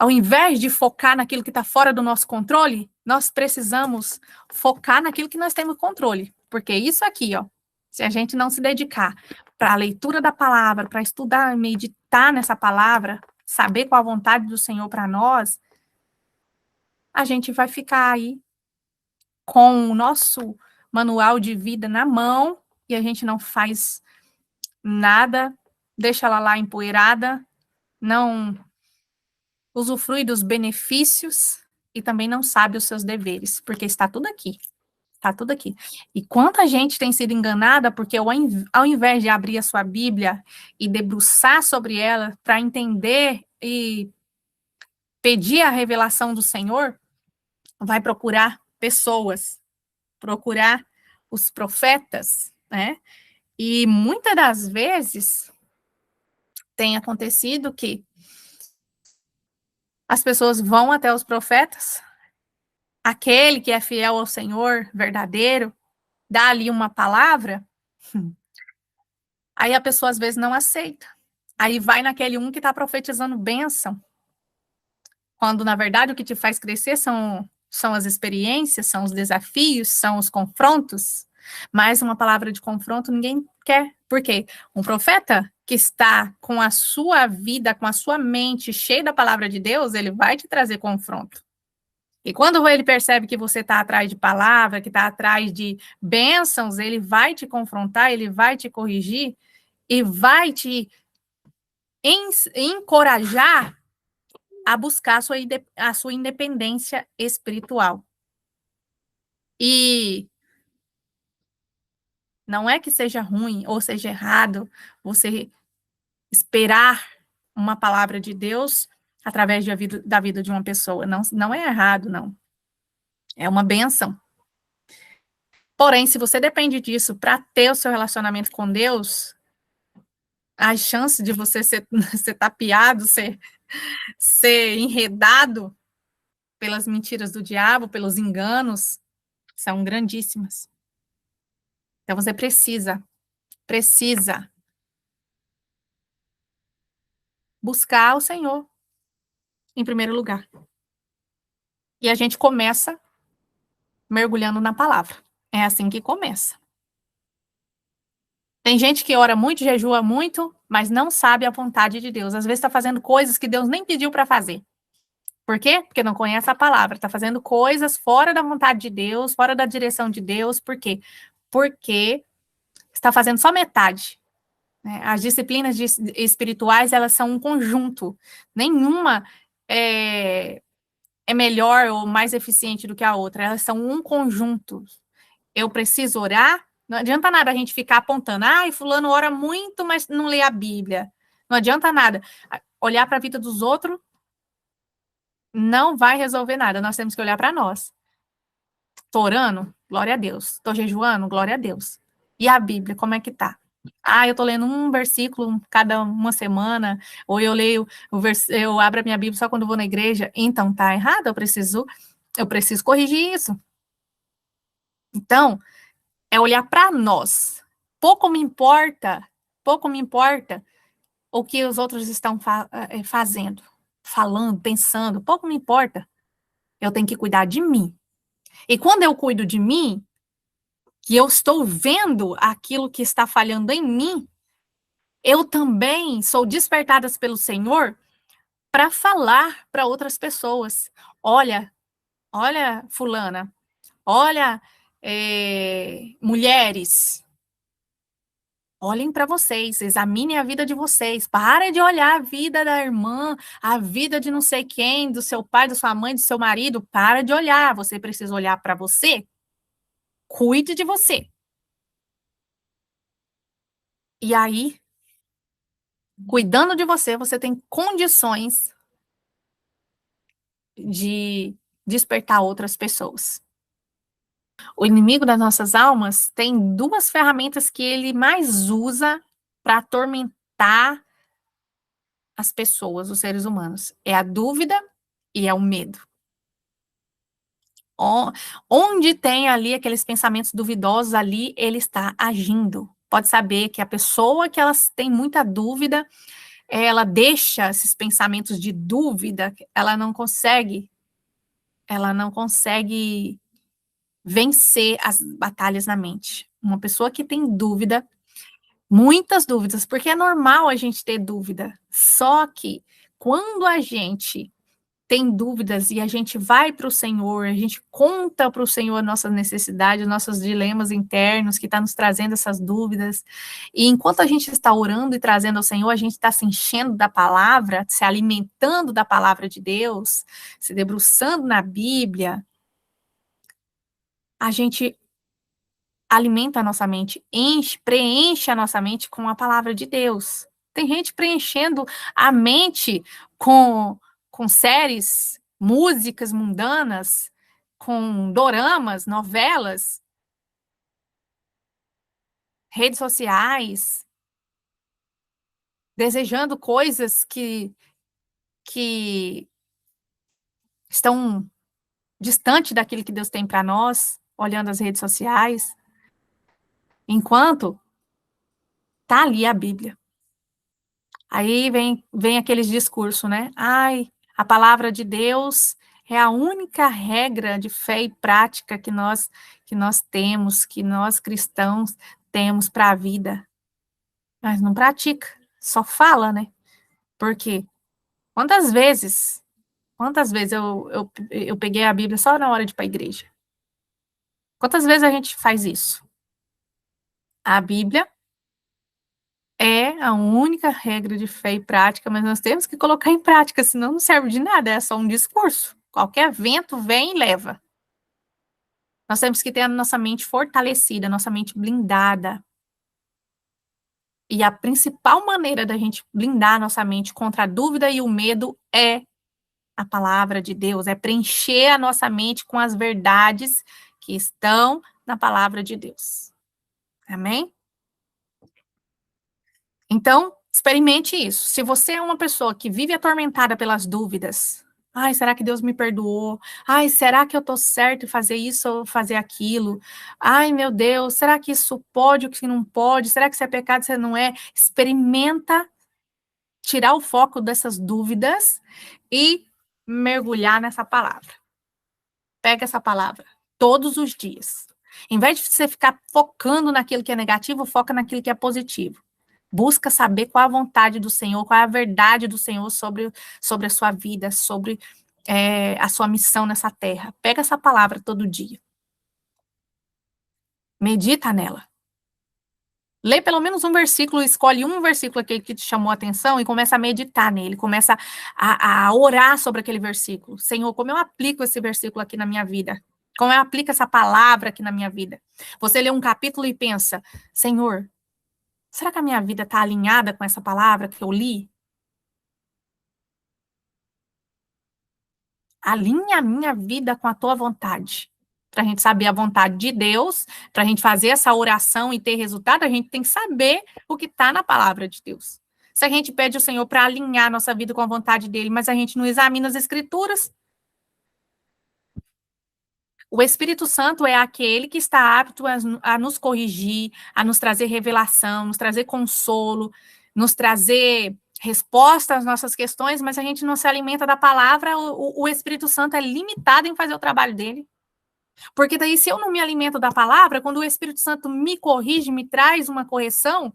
Ao invés de focar naquilo que está fora do nosso controle, nós precisamos focar naquilo que nós temos controle. Porque isso aqui, ó, se a gente não se dedicar para a leitura da palavra, para estudar, meditar nessa palavra, saber qual a vontade do Senhor para nós, a gente vai ficar aí com o nosso manual de vida na mão e a gente não faz nada, deixa ela lá empoeirada, não usufrui dos benefícios e também não sabe os seus deveres, porque está tudo aqui. Está tudo aqui. E quanta gente tem sido enganada porque ao invés de abrir a sua Bíblia e debruçar sobre ela para entender e pedir a revelação do Senhor, vai procurar pessoas, procurar os profetas, né? E muitas das vezes tem acontecido que as pessoas vão até os profetas, aquele que é fiel ao Senhor, verdadeiro, dá ali uma palavra, aí a pessoa às vezes não aceita. Aí vai naquele um que está profetizando bênção, quando na verdade o que te faz crescer são as experiências, são os desafios, são os confrontos. Mas uma palavra de confronto ninguém quer. Por quê? Um profeta que está com a sua vida, com a sua mente cheia da palavra de Deus, ele vai te trazer confronto. E quando ele percebe que você está atrás de palavra, que está atrás de bênçãos, ele vai te confrontar, ele vai te corrigir e vai te encorajar a buscar a sua independência espiritual. E não é que seja ruim ou seja errado você esperar uma palavra de Deus através da vida de uma pessoa. Não, não é errado, não. É uma bênção. Porém, se você depende disso para ter o seu relacionamento com Deus, as chances de você ser tapeado, ser enredado pelas mentiras do diabo, pelos enganos, são grandíssimas. Então, você precisa buscar o Senhor em primeiro lugar. E a gente começa mergulhando na palavra. É assim que começa. Tem gente que ora muito, jejua muito, mas não sabe a vontade de Deus. Às vezes está fazendo coisas que Deus nem pediu para fazer. Por quê? Porque não conhece a palavra. Está fazendo coisas fora da vontade de Deus, fora da direção de Deus. Por quê? Porque está fazendo só metade. As disciplinas espirituais, elas são um conjunto. Nenhuma é melhor ou mais eficiente do que a outra. Elas são um conjunto. Eu preciso orar. Não adianta nada a gente ficar apontando. Fulano ora muito, mas não lê a Bíblia. Não adianta nada. Olhar para a vida dos outros não vai resolver nada. Nós temos que olhar para nós. Estou orando? Glória a Deus. Estou jejuando? Glória a Deus. E a Bíblia, como é que tá? Eu estou lendo um versículo cada uma semana, ou eu leio eu abro a minha Bíblia só quando vou na igreja. Então, tá errado, eu preciso corrigir isso. Então, é olhar para nós. Pouco me importa o que os outros estão fazendo, falando, pensando, pouco me importa. Eu tenho que cuidar de mim. E quando eu cuido de mim, que eu estou vendo aquilo que está falhando em mim, eu também sou despertada pelo Senhor para falar para outras pessoas. Olha, fulana, olha, mulheres, olhem para vocês, examinem a vida de vocês, para de olhar a vida da irmã, a vida de não sei quem, do seu pai, da sua mãe, do seu marido, para de olhar, você precisa olhar para você, cuide de você. E aí, cuidando de você, você tem condições de despertar outras pessoas. O inimigo das nossas almas tem duas ferramentas que ele mais usa para atormentar as pessoas, os seres humanos. É a dúvida e é o medo. Onde tem ali aqueles pensamentos duvidosos, ali ele está agindo. Pode saber que a pessoa que elas tem muita dúvida, ela deixa esses pensamentos de dúvida, ela não consegue vencer as batalhas na mente. Uma pessoa que tem dúvida, muitas dúvidas, porque é normal a gente ter dúvida. Só que quando a gente tem dúvidas e a gente vai para o Senhor, a gente conta para o Senhor nossas necessidades, nossos dilemas internos que está nos trazendo essas dúvidas. E enquanto a gente está orando e trazendo ao Senhor, a gente está se enchendo da palavra, se alimentando da palavra de Deus, se debruçando na Bíblia, a gente alimenta a nossa mente, preenche a nossa mente com a palavra de Deus. Tem gente preenchendo a mente com séries, músicas mundanas, com doramas, novelas, redes sociais, desejando coisas que estão distante daquilo que Deus tem para nós, olhando as redes sociais, enquanto tá ali a Bíblia. Aí vem aqueles discursos, né? Ai, a palavra de Deus é a única regra de fé e prática que nós temos, que nós cristãos temos para a vida. Mas não pratica, só fala, né? Porque quantas vezes eu peguei a Bíblia só na hora de ir para a igreja? Quantas vezes a gente faz isso? A Bíblia é a única regra de fé e prática, mas nós temos que colocar em prática, senão não serve de nada, é só um discurso. Qualquer vento vem e leva. Nós temos que ter a nossa mente fortalecida, a nossa mente blindada. E a principal maneira da gente blindar a nossa mente contra a dúvida e o medo é a palavra de Deus, é preencher a nossa mente com as verdades que estão na palavra de Deus. Amém? Então, experimente isso. Se você é uma pessoa que vive atormentada pelas dúvidas, ai, será que Deus me perdoou? Ai, será que eu tô certo em fazer isso ou fazer aquilo? Ai, meu Deus, será que isso pode ou que não pode? Será que isso é pecado, se não é? Experimenta tirar o foco dessas dúvidas e mergulhar nessa palavra. Pega essa palavra todos os dias. Em vez de você ficar focando naquilo que é negativo, foca naquilo que é positivo. Busca saber qual a vontade do Senhor, qual é a verdade do Senhor sobre a sua vida, sobre a sua missão nessa terra. Pega essa palavra todo dia. Medita nela. Lê pelo menos um versículo, escolhe um versículo aquele que te chamou a atenção e começa a meditar nele, começa a orar sobre aquele versículo. Senhor, como eu aplico esse versículo aqui na minha vida? Como eu aplico essa palavra aqui na minha vida? Você lê um capítulo e pensa, Senhor, será que a minha vida está alinhada com essa palavra que eu li? Alinha a minha vida com a tua vontade. Para a gente saber a vontade de Deus, para a gente fazer essa oração e ter resultado, a gente tem que saber o que está na palavra de Deus. Se a gente pede ao Senhor para alinhar a nossa vida com a vontade dele, mas a gente não examina as escrituras, o Espírito Santo é aquele que está apto a nos corrigir, a nos trazer revelação, nos trazer consolo, nos trazer resposta às nossas questões, mas a gente não se alimenta da palavra, o Espírito Santo é limitado em fazer o trabalho dele. Porque daí, se eu não me alimento da palavra, quando o Espírito Santo me corrige, me traz uma correção,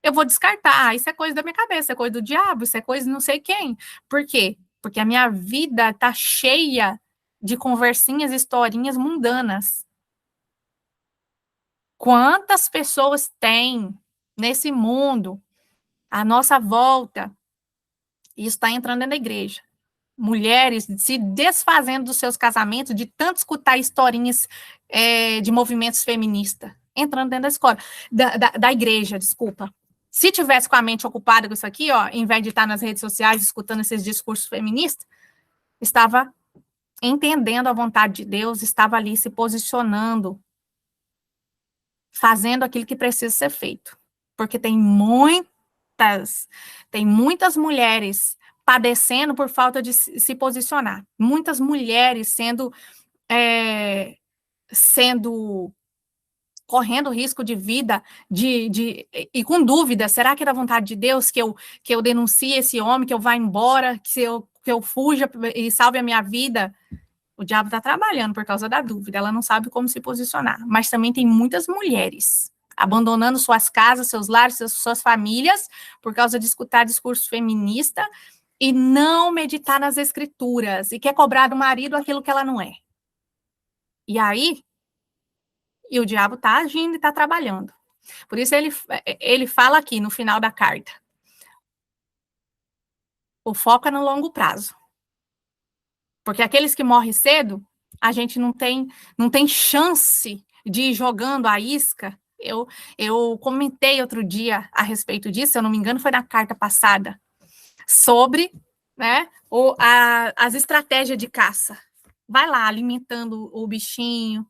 eu vou descartar. Ah, isso é coisa da minha cabeça, é coisa do diabo, isso é coisa de não sei quem. Por quê? Porque a minha vida está cheia de conversinhas, historinhas mundanas. Quantas pessoas tem nesse mundo, à nossa volta, e está entrando na igreja? Mulheres se desfazendo dos seus casamentos, de tanto escutar historinhas de movimentos feministas, entrando dentro da escola, da igreja, desculpa. Se tivesse com a mente ocupada com isso aqui, ó, em vez de estar nas redes sociais escutando esses discursos feministas, estava entendendo a vontade de Deus, estava ali se posicionando, fazendo aquilo que precisa ser feito. Porque tem muitas mulheres padecendo por falta de se posicionar. Muitas mulheres sendo correndo risco de vida, e com dúvida, será que é da vontade de Deus que eu denuncie esse homem, que eu vá embora, que eu fuja e salve a minha vida? O diabo está trabalhando por causa da dúvida, ela não sabe como se posicionar. Mas também tem muitas mulheres abandonando suas casas, seus lares, suas famílias, por causa de escutar discurso feminista e não meditar nas escrituras, e quer cobrar do marido aquilo que ela não é. E aí, o diabo está agindo e está trabalhando. Por isso ele fala aqui no final da carta, o foco é no longo prazo. Porque aqueles que morrem cedo, a gente não tem chance de ir jogando a isca. Eu comentei outro dia a respeito disso, se eu não me engano, foi na carta passada, sobre, né, as estratégias de caça. Vai lá alimentando o bichinho,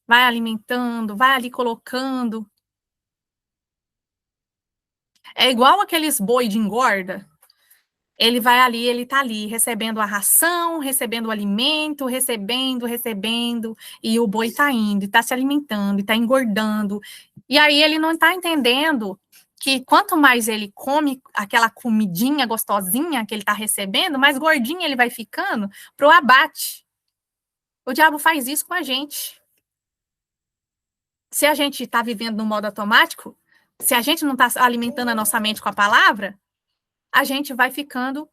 vai alimentando, vai ali colocando. É igual aqueles boi de engorda. Ele vai ali, ele tá ali, recebendo a ração, recebendo o alimento, recebendo, e o boi tá indo, tá se alimentando, e tá engordando. E aí ele não tá entendendo que quanto mais ele come aquela comidinha gostosinha que ele tá recebendo, mais gordinho ele vai ficando pro abate. O diabo faz isso com a gente. Se a gente tá vivendo no modo automático, se a gente não tá alimentando a nossa mente com a palavra, a gente vai ficando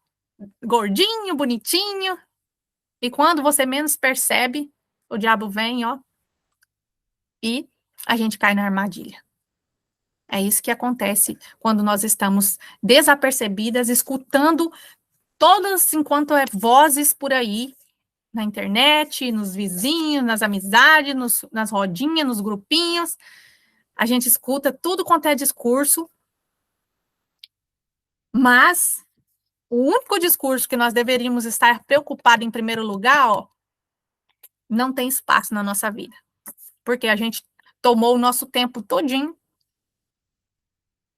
gordinho, bonitinho, e quando você menos percebe, o diabo vem, ó, e a gente cai na armadilha. É isso que acontece quando nós estamos desapercebidas, escutando todas enquanto é vozes por aí, na internet, nos vizinhos, nas amizades, nas rodinhas, nos grupinhos. A gente escuta tudo quanto é discurso, mas o único discurso que nós deveríamos estar preocupados em primeiro lugar, ó, não tem espaço na nossa vida. Porque a gente tomou o nosso tempo todinho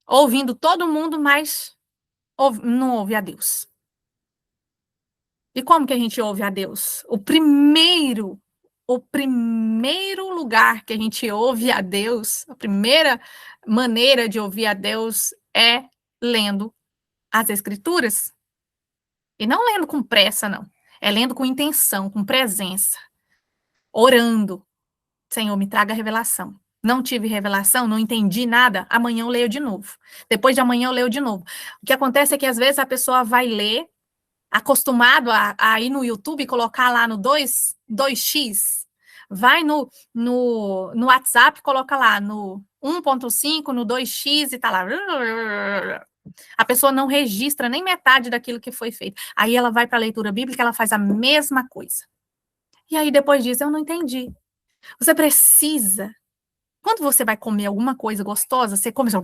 ouvindo todo mundo, mas não ouve a Deus. E como que a gente ouve a Deus? O primeiro lugar que a gente ouve a Deus, a primeira maneira de ouvir a Deus é lendo as Escrituras. E não lendo com pressa, não. É lendo com intenção, com presença. Orando. Senhor, me traga revelação. Não tive revelação, não entendi nada, amanhã eu leio de novo. Depois de amanhã eu leio de novo. O que acontece é que às vezes a pessoa vai ler, acostumado a ir no YouTube e colocar lá no 2x, vai no WhatsApp, coloca lá no 1.5, no 2x e tá lá. A pessoa não registra nem metade daquilo que foi feito. Aí ela vai para a leitura bíblica, ela faz a mesma coisa. E aí depois diz, eu não entendi. Você precisa, quando você vai comer alguma coisa gostosa, você come só.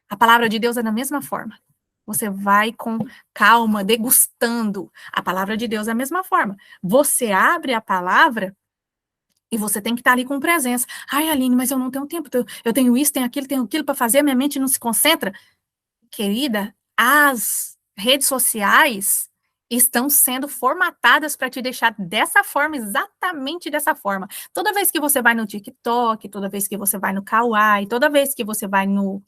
A palavra de Deus é da mesma forma. Você vai com calma, degustando. A palavra de Deus é da mesma forma. Você abre a palavra e você tem que estar ali com presença. Ai, Aline, mas eu não tenho tempo. Eu tenho isso, tenho aquilo para fazer, minha mente não se concentra. Querida, as redes sociais estão sendo formatadas para te deixar dessa forma, exatamente dessa forma. Toda vez que você vai no TikTok, toda vez que você vai no Kawaii, toda vez que você vai no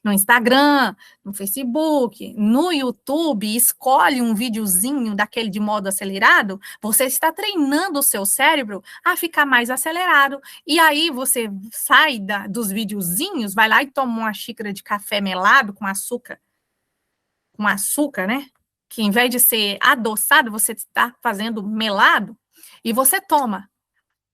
Instagram, no Facebook, no YouTube, escolhe um videozinho daquele de modo acelerado, você está treinando o seu cérebro a ficar mais acelerado. E aí você sai dos videozinhos, vai lá e toma uma xícara de café melado com açúcar, né? Que em vez de ser adoçado, você está fazendo melado, e você toma.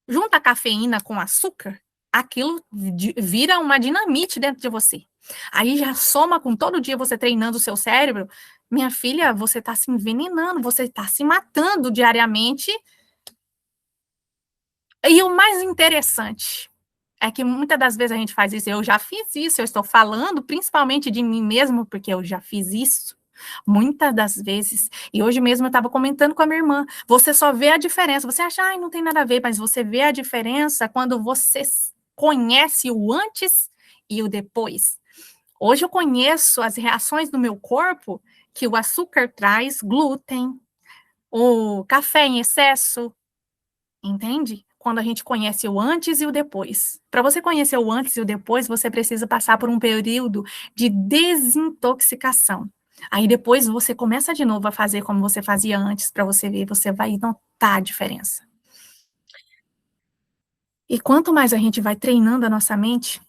Junta a cafeína com açúcar, aquilo vira uma dinamite dentro de você. Aí já soma com todo dia você treinando o seu cérebro. Minha filha, você está se envenenando, você está se matando diariamente. E o mais interessante é que muitas das vezes a gente faz isso. Eu já fiz isso, eu estou falando principalmente de mim mesmo, porque eu já fiz isso. Muitas das vezes, e hoje mesmo eu estava comentando com a minha irmã, você só vê a diferença, você acha, ai, não tem nada a ver, mas você vê a diferença quando você conhece o antes e o depois. Hoje eu conheço as reações do meu corpo que o açúcar traz, glúten, o café em excesso, entende? quando a gente conhece o antes e o depois. Para você conhecer o antes e o depois, você precisa passar por um período de desintoxicação. Aí depois você começa de novo a fazer como você fazia antes, para você ver, você vai notar a diferença. E quanto mais a gente vai treinando a nossa mente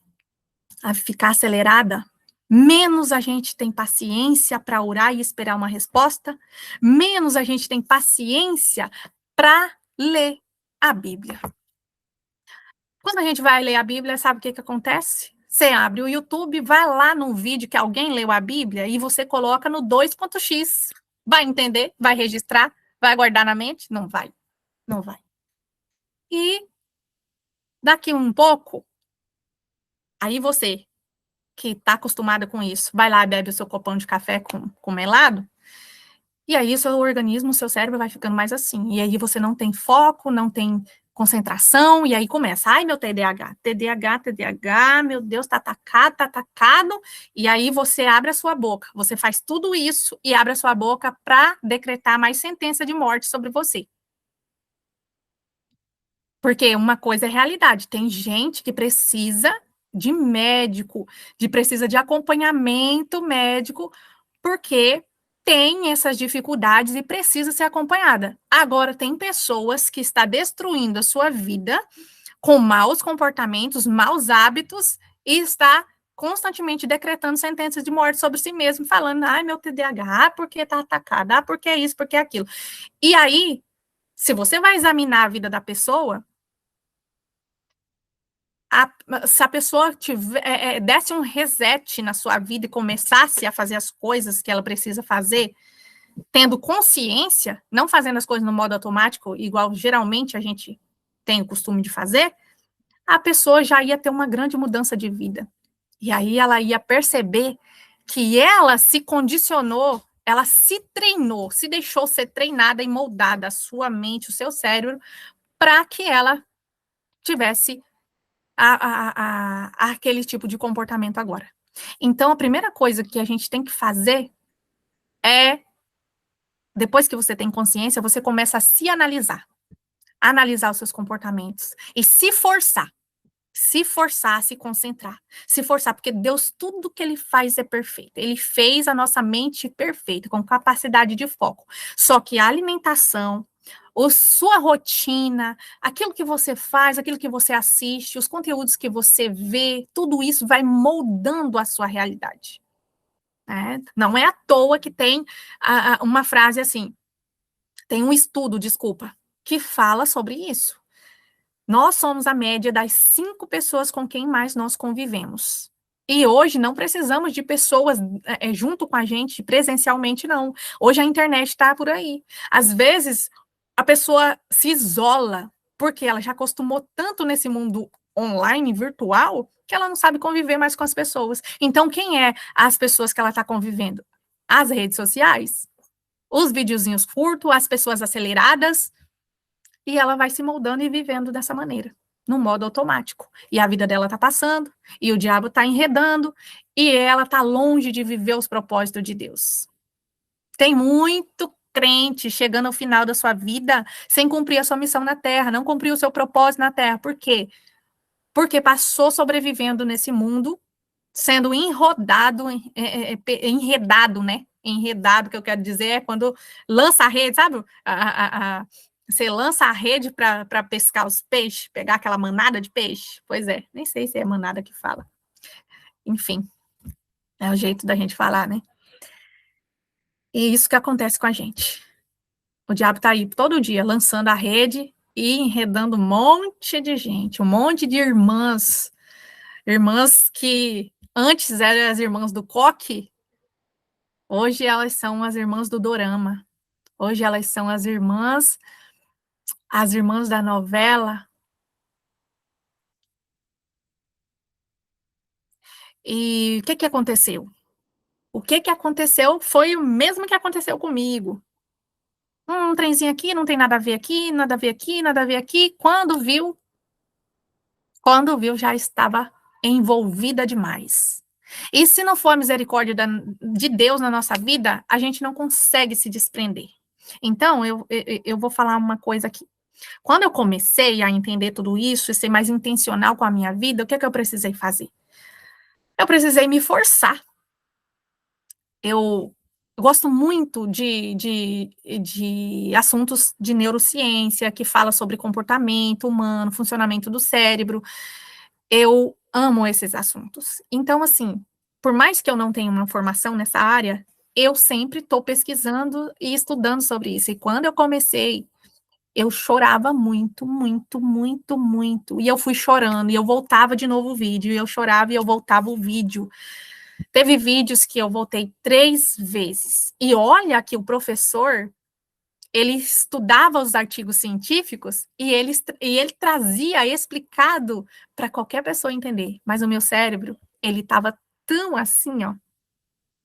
a ficar acelerada, menos a gente tem paciência para orar e esperar uma resposta, menos a gente tem paciência para ler a Bíblia. Quando a gente vai ler a Bíblia, sabe o que acontece? Você abre o YouTube, vai lá num vídeo que alguém leu a Bíblia e você coloca no 2.x. Vai entender? Vai registrar? Vai guardar na mente? Não vai. Não vai. E daqui um pouco, aí você, que está acostumada com isso, vai lá e bebe o seu copão de café com melado, e aí o seu organismo, o seu cérebro vai ficando mais assim. E aí você não tem foco, não tem concentração, e aí começa, ai, meu TDAH, meu Deus, tá atacado, e aí você abre a sua boca, você faz tudo isso e abre a sua boca para decretar mais sentença de morte sobre você. Porque uma coisa é realidade, tem gente que precisa de médico, precisa de acompanhamento médico, porque tem essas dificuldades e precisa ser acompanhada. Agora, tem pessoas que estão destruindo a sua vida com maus comportamentos, maus hábitos, e está constantemente decretando sentenças de morte sobre si mesmo, falando, ai, meu TDAH, porque está atacado, porque é isso, porque é aquilo. E aí, se você vai examinar a vida da pessoa, se a pessoa desse um reset na sua vida e começasse a fazer as coisas que ela precisa fazer, tendo consciência, não fazendo as coisas no modo automático, igual geralmente a gente tem o costume de fazer, a pessoa já ia ter uma grande mudança de vida. E aí ela ia perceber que ela se condicionou, ela se treinou, se deixou ser treinada e moldada, a sua mente, o seu cérebro, para que ela tivesse aquele tipo de comportamento agora. Então, a primeira coisa que a gente tem que fazer é, depois que você tem consciência, você começa a se analisar os seus comportamentos e se forçar a se concentrar, se forçar, porque Deus, tudo que ele faz é perfeito. Ele fez a nossa mente perfeita, com capacidade de foco. Só que a alimentação, sua rotina, aquilo que você faz, aquilo que você assiste, os conteúdos que você vê, tudo isso vai moldando a sua realidade. Não é à toa que tem uma frase assim, tem um estudo, desculpa, que fala sobre isso. Nós somos a média das 5 pessoas com quem mais nós convivemos. E hoje não precisamos de pessoas junto com a gente presencialmente, não. Hoje a internet está por aí. Às vezes, a pessoa se isola porque ela já acostumou tanto nesse mundo online, virtual, que ela não sabe conviver mais com as pessoas. Então, quem é as pessoas que ela está convivendo? As redes sociais, os videozinhos curtos, as pessoas aceleradas, e ela vai se moldando e vivendo dessa maneira, no modo automático. E a vida dela está passando, e o diabo está enredando, e ela está longe de viver os propósitos de Deus. Tem muito crente chegando ao final da sua vida sem cumprir a sua missão na Terra, não cumpriu o seu propósito na Terra. Por quê? Porque passou sobrevivendo nesse mundo, sendo enredado, né? Enredado, que eu quero dizer, é quando lança a rede, sabe? Você lança a rede para pescar os peixes, pegar aquela manada de peixe. Pois é, nem sei se é manada que fala. Enfim, é o jeito da gente falar, né? E isso que acontece com a gente. O diabo tá aí todo dia lançando a rede e enredando um monte de gente, um monte de irmãs que antes eram as irmãs do coque, hoje elas são as irmãs do dorama. Hoje elas são as irmãs da novela. E o que aconteceu? O que aconteceu foi o mesmo que aconteceu comigo. Um trenzinho aqui, não tem nada a ver aqui, nada a ver aqui, nada a ver aqui. Quando viu, já estava envolvida demais. E se não for a misericórdia de Deus na nossa vida, a gente não consegue se desprender. Então, eu vou falar uma coisa aqui. Quando eu comecei a entender tudo isso e ser mais intencional com a minha vida, o que é que eu precisei fazer? Eu precisei me forçar. Eu gosto muito de assuntos de neurociência, que fala sobre comportamento humano, funcionamento do cérebro. Eu amo esses assuntos. Então, assim, por mais que eu não tenha uma formação nessa área, eu sempre estou pesquisando e estudando sobre isso. E quando eu comecei, eu chorava muito, muito, muito, muito. E eu fui chorando, e eu voltava de novo o vídeo, e eu chorava e eu voltava o vídeo. Teve vídeos que eu voltei 3 vezes. E olha que o professor, ele estudava os artigos científicos e ele trazia explicado para qualquer pessoa entender. Mas o meu cérebro, ele estava tão assim, ó,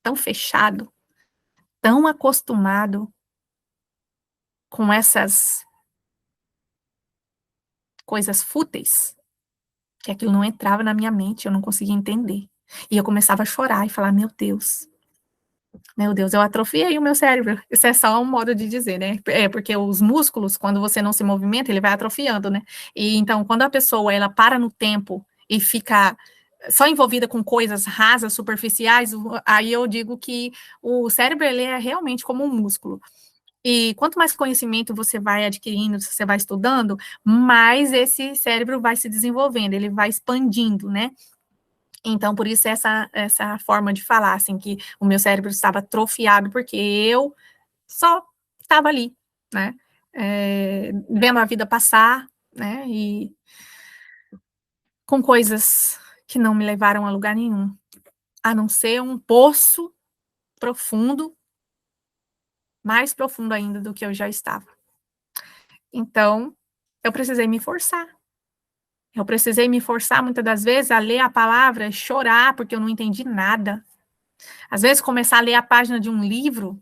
tão fechado, tão acostumado com essas coisas fúteis, que aquilo não entrava na minha mente, eu não conseguia entender. E eu começava a chorar e falar: meu Deus, eu atrofiei o meu cérebro. Isso é só um modo de dizer, né? É porque os músculos, quando você não se movimenta, ele vai atrofiando, né? E então, quando a pessoa ela para no tempo e fica só envolvida com coisas rasas, superficiais, aí eu digo que o cérebro ele é realmente como um músculo. E quanto mais conhecimento você vai adquirindo, você vai estudando, mais esse cérebro vai se desenvolvendo, ele vai expandindo, né? Então, por isso essa forma de falar, assim, que o meu cérebro estava atrofiado, porque eu só estava ali, né? Vendo a vida passar, né? E com coisas que não me levaram a lugar nenhum, a não ser um poço profundo, mais profundo ainda do que eu já estava. Então, eu precisei me forçar. Eu precisei me forçar muitas das vezes a ler a palavra, chorar, porque eu não entendi nada. Às vezes, começar a ler a página de um livro,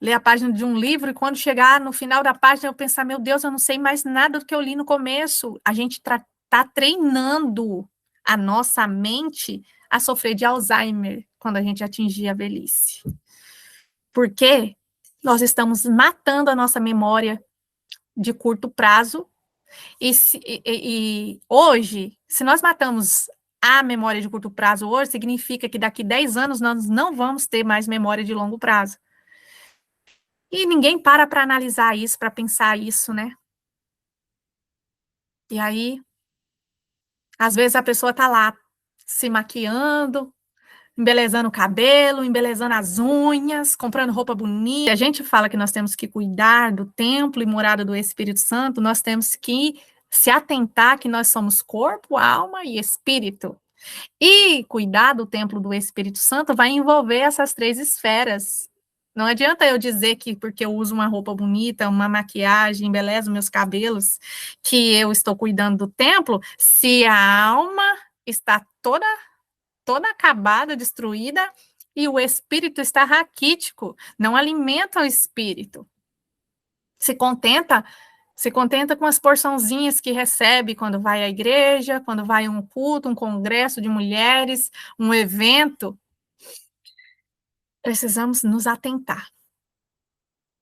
ler a página de um livro e quando chegar no final da página eu pensar, meu Deus, eu não sei mais nada do que eu li no começo. A gente tá treinando a nossa mente a sofrer de Alzheimer quando a gente atingir a velhice. Porque nós estamos matando a nossa memória de curto prazo e hoje, se nós matamos a memória de curto prazo hoje, significa que daqui 10 anos nós não vamos ter mais memória de longo prazo. E ninguém para analisar isso, para pensar isso, né? E aí, às vezes a pessoa tá lá se maquiando, embelezando o cabelo, embelezando as unhas, comprando roupa bonita. A gente fala que nós temos que cuidar do templo e morada do Espírito Santo, nós temos que se atentar que nós somos corpo, alma e espírito. E cuidar do templo do Espírito Santo vai envolver essas 3 esferas. Não adianta eu dizer que porque eu uso uma roupa bonita, uma maquiagem, embelezo meus cabelos, que eu estou cuidando do templo, se a alma está toda acabada, destruída, e o espírito está raquítico, não alimenta o espírito. Se contenta com as porçãozinhas que recebe quando vai à igreja, quando vai a um culto, um congresso de mulheres, um evento. Precisamos nos atentar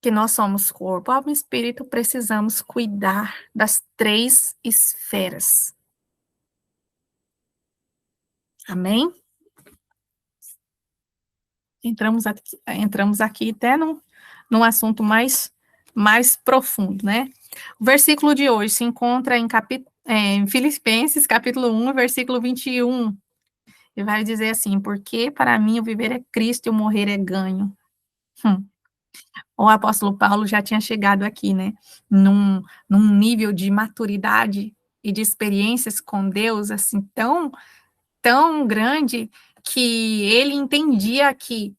que nós somos corpo, alma e espírito, precisamos cuidar das 3 esferas. Amém? Entramos aqui até num assunto mais profundo, né? O versículo de hoje se encontra em Filipenses, capítulo 1, versículo 21, e vai dizer assim: porque para mim o viver é Cristo e o morrer é ganho. O apóstolo Paulo já tinha chegado aqui, né? Num nível de maturidade e de experiências com Deus, assim, tão grande, que ele entendia que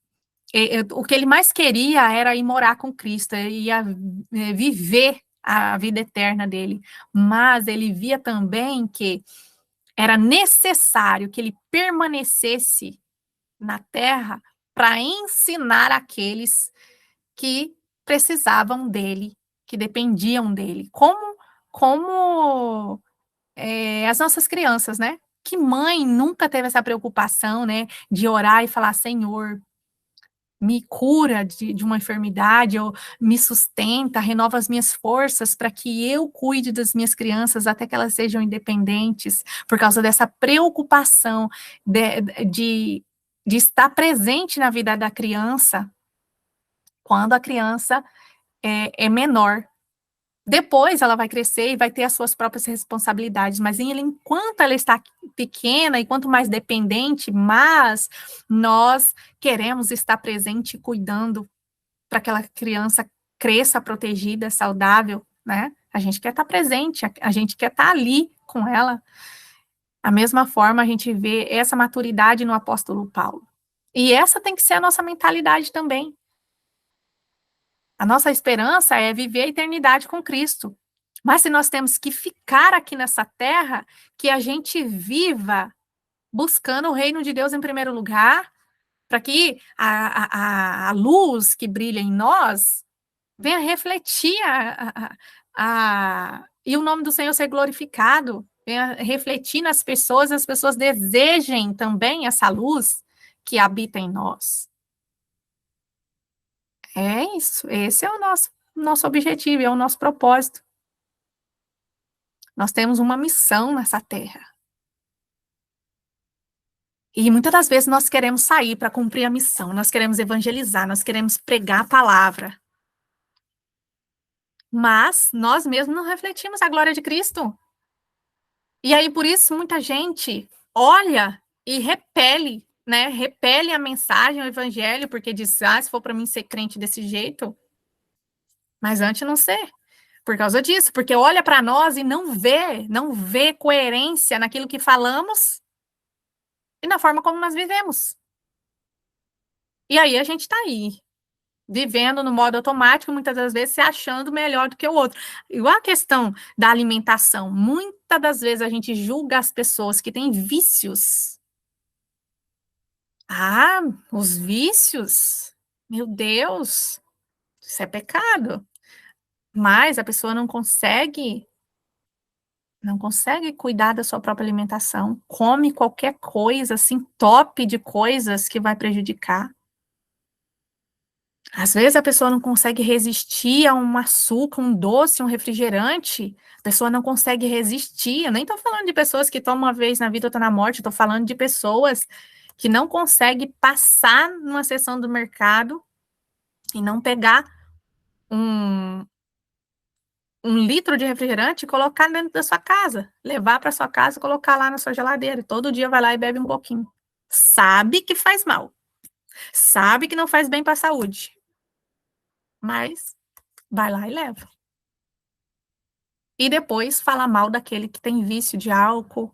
o que ele mais queria era ir morar com Cristo, ia viver a vida eterna dele, mas ele via também que era necessário que ele permanecesse na terra para ensinar aqueles que precisavam dele, que dependiam dele, como as nossas crianças, né? Que mãe nunca teve essa preocupação, né, de orar e falar, Senhor, me cura de uma enfermidade, ou me sustenta, renova as minhas forças para que eu cuide das minhas crianças até que elas sejam independentes, por causa dessa preocupação de estar presente na vida da criança, quando a criança é menor. Depois ela vai crescer e vai ter as suas próprias responsabilidades, mas enquanto ela está pequena e quanto mais dependente, mas nós queremos estar presente e cuidando para que aquela criança cresça protegida, saudável, né? A gente quer estar presente, a gente quer estar ali com ela. A mesma forma a gente vê essa maturidade no apóstolo Paulo. E essa tem que ser a nossa mentalidade também. A nossa esperança é viver a eternidade com Cristo. Mas se nós temos que ficar aqui nessa terra, que a gente viva buscando o reino de Deus em primeiro lugar, para que a luz que brilha em nós venha refletir e o nome do Senhor ser glorificado, venha refletir nas pessoas, as pessoas desejem também essa luz que habita em nós. É isso, esse é o nosso objetivo, é o nosso propósito. Nós temos uma missão nessa terra. E muitas das vezes nós queremos sair para cumprir a missão, nós queremos evangelizar, nós queremos pregar a palavra. Mas nós mesmos não refletimos a glória de Cristo. E aí, por isso, muita gente olha e repele, né? Repele a mensagem, o evangelho, porque diz, se for para mim ser crente desse jeito, mas antes não ser. Por causa disso, porque olha para nós e não vê coerência naquilo que falamos e na forma como nós vivemos. E aí a gente está aí, vivendo no modo automático, muitas das vezes se achando melhor do que o outro. Igual a questão da alimentação, muitas das vezes a gente julga as pessoas que têm vícios. Ah, os vícios? Meu Deus, isso é pecado. Mas a pessoa não consegue cuidar da sua própria alimentação, come qualquer coisa, assim, top de coisas que vai prejudicar. Às vezes a pessoa não consegue resistir a um açúcar, um doce, um refrigerante, a pessoa não consegue resistir. Eu nem estou falando de pessoas que tomam uma vez na vida ou estão na morte, estou falando de pessoas que não conseguem passar numa seção do mercado e não pegar um litro de refrigerante e colocar dentro da sua casa, levar para sua casa e colocar lá na sua geladeira. E todo dia vai lá e bebe um pouquinho. Sabe que faz mal. Sabe que não faz bem para a saúde. Mas vai lá e leva. E depois fala mal daquele que tem vício de álcool,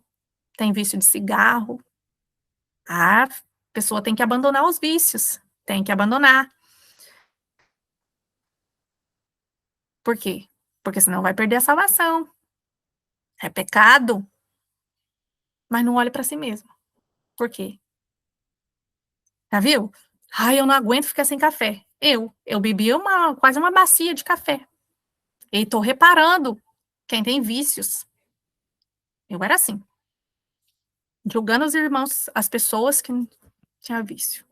tem vício de cigarro. A pessoa tem que abandonar os vícios. Tem que abandonar. Por quê? Porque senão vai perder a salvação. É pecado. Mas não olhe para si mesmo. Por quê? Já viu? Ai, eu não aguento ficar sem café. Eu bebi quase uma bacia de café. E tô reparando quem tem vícios. Eu era assim. Julgando os irmãos, as pessoas que tinham vício.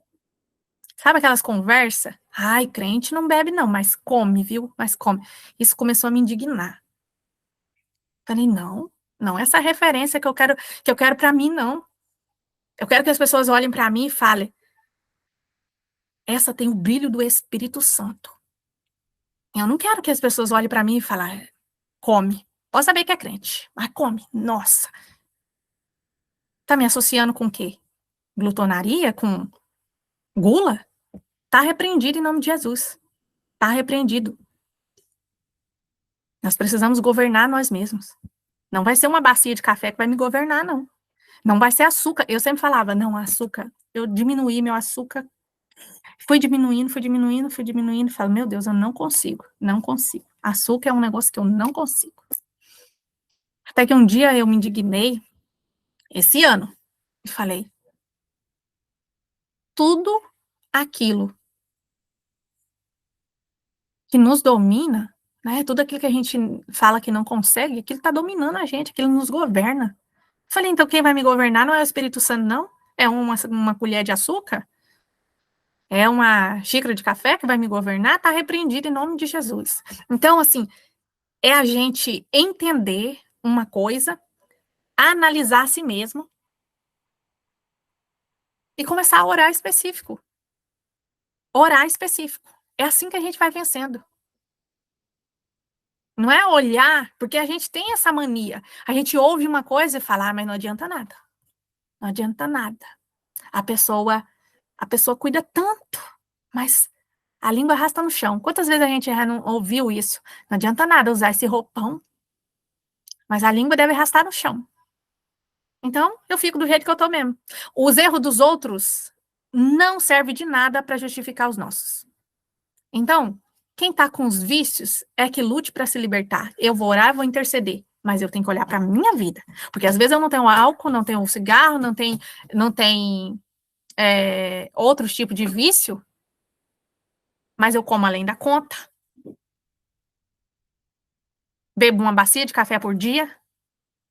Sabe aquelas conversas? Ai, crente não bebe não, mas come, viu? Mas come. Isso começou a me indignar. Falei, não essa referência que eu quero para mim, não. Eu quero que as pessoas olhem para mim e falem, essa tem o brilho do Espírito Santo. Eu não quero que as pessoas olhem para mim e falem, come. Pode saber que é crente, mas come. Nossa. Tá me associando com o quê? Glutonaria? Com gula? Tá repreendido em nome de Jesus. Tá repreendido. Nós precisamos governar nós mesmos. Não vai ser uma bacia de café que vai me governar, não. Não vai ser açúcar. Eu sempre falava, não, açúcar. Eu diminuí meu açúcar. Fui diminuindo. Falo, meu Deus, eu não consigo. Açúcar é um negócio que eu não consigo. Até que um dia eu me indignei, esse ano, e falei, tudo aquilo que nos domina, né, tudo aquilo que a gente fala que não consegue, aquilo está dominando a gente, aquilo nos governa. Falei, então quem vai me governar não é o Espírito Santo, não? É uma colher de açúcar? É uma xícara de café que vai me governar? Está repreendido em nome de Jesus. Então, assim, é a gente entender uma coisa, analisar a si mesmo e começar a orar específico. Orar específico. É assim que a gente vai vencendo. Não é olhar, porque a gente tem essa mania. A gente ouve uma coisa e fala, mas não adianta nada. Não adianta nada. A pessoa cuida tanto, mas a língua arrasta no chão. Quantas vezes a gente já não ouviu isso? Não adianta nada usar esse roupão, mas a língua deve arrastar no chão. Então, eu fico do jeito que eu tô mesmo. Os erros dos outros não servem de nada para justificar os nossos. Então, quem tá com os vícios é que lute para se libertar. Eu vou orar, vou interceder, mas eu tenho que olhar para minha vida, porque às vezes eu não tenho álcool, não tenho cigarro, não tem outros tipos de vício, mas eu como além da conta, bebo uma bacia de café por dia,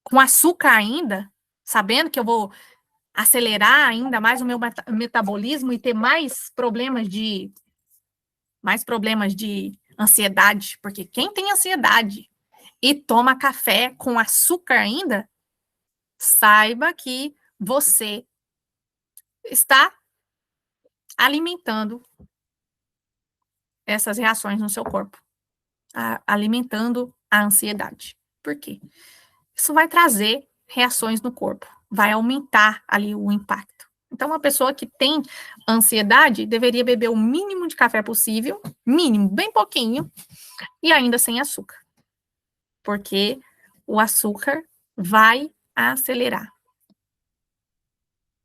com açúcar ainda, sabendo que eu vou acelerar ainda mais o meu metabolismo e ter mais problemas de ansiedade, porque quem tem ansiedade e toma café com açúcar ainda, saiba que você está alimentando essas reações no seu corpo, alimentando a ansiedade. Por quê? Isso vai trazer reações no corpo, vai aumentar ali o impacto. Então, uma pessoa que tem ansiedade deveria beber o mínimo de café possível, mínimo, bem pouquinho, e ainda sem açúcar. Porque o açúcar vai acelerar.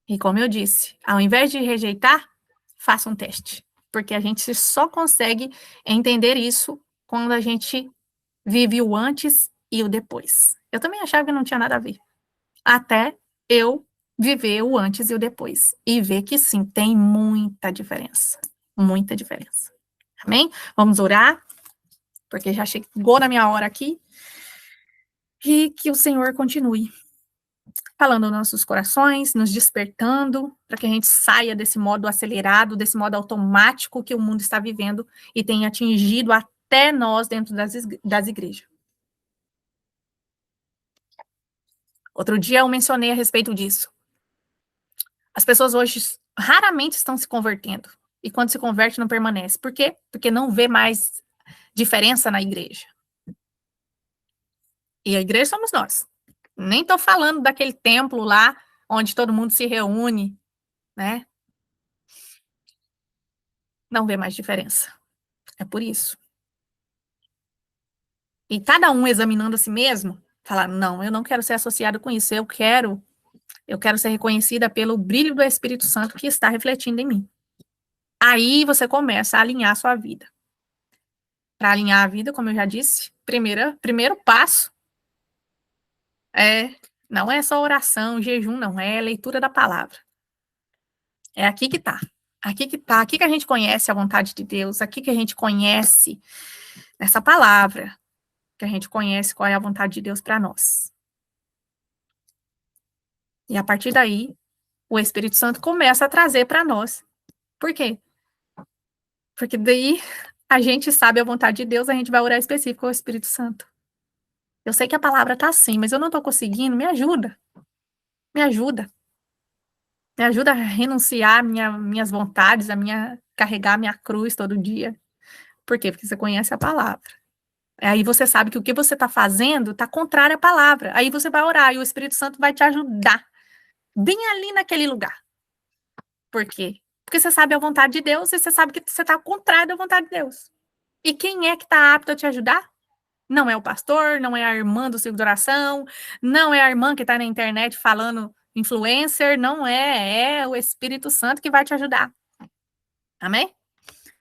E como eu disse, ao invés de rejeitar, faça um teste. Porque a gente só consegue entender isso quando a gente vive o antes e o depois. Eu também achava que não tinha nada a ver. Até eu viver o antes e o depois. E ver que sim, tem muita diferença. Muita diferença. Amém? Vamos orar, porque já chegou na minha hora aqui. E que o Senhor continue falando nos nossos corações, nos despertando, para que a gente saia desse modo acelerado, desse modo automático que o mundo está vivendo e tenha atingido até nós dentro das igrejas. Outro dia eu mencionei a respeito disso. As pessoas hoje raramente estão se convertendo. E quando se converte, não permanece. Por quê? Porque não vê mais diferença na igreja. E a igreja somos nós. Nem estou falando daquele templo lá, onde todo mundo se reúne, né? Não vê mais diferença. É por isso. E cada um examinando a si mesmo, falar, não, eu não quero ser associado com isso, eu quero ser reconhecida pelo brilho do Espírito Santo que está refletindo em mim. Aí você começa a alinhar a sua vida. Para alinhar a vida, como eu já disse, primeiro passo não é só oração, jejum, não, é leitura da palavra. É aqui que está. Aqui que está, aqui que a gente conhece a vontade de Deus, aqui que a gente conhece essa palavra, que a gente conhece qual é a vontade de Deus para nós. E a partir daí, o Espírito Santo começa a trazer para nós. Por quê? Porque daí a gente sabe a vontade de Deus, a gente vai orar específico ao Espírito Santo. Eu sei que a palavra está assim, mas eu não estou conseguindo, me ajuda. Me ajuda. Me ajuda a renunciar minhas vontades, carregar minha cruz todo dia. Por quê? Porque você conhece a palavra. Aí você sabe que o que você está fazendo está contrário à palavra. Aí você vai orar e o Espírito Santo vai te ajudar. Bem ali naquele lugar. Por quê? Porque você sabe a vontade de Deus e você sabe que você está contrário da vontade de Deus. E quem é que está apto a te ajudar? Não é o pastor, não é a irmã do círculo de oração, não é a irmã que está na internet falando influencer, não é o Espírito Santo que vai te ajudar. Amém?